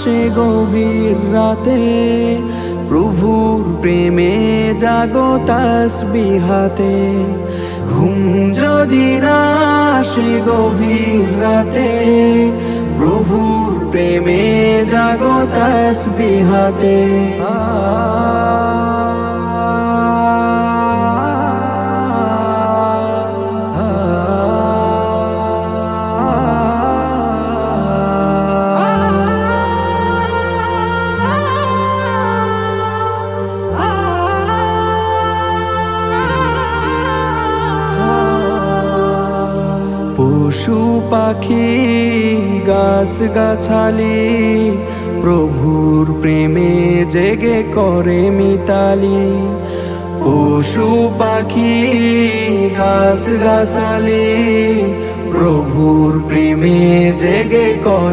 আসে গভীর রাতে, প্রভুর প্রেমে জাগো তাসবিহাতে। ঘুম যদি না আসে গভীর রাতে, প্রভুর প্রেমে জাগো তাসবিহাতে। পশু পাখি গাছ গাছালি, প্রভুর প্রেমে জেগে করে মিতালি। পশু পাখি গাছ গাছালি, প্রভুর প্রেমে জেগে করে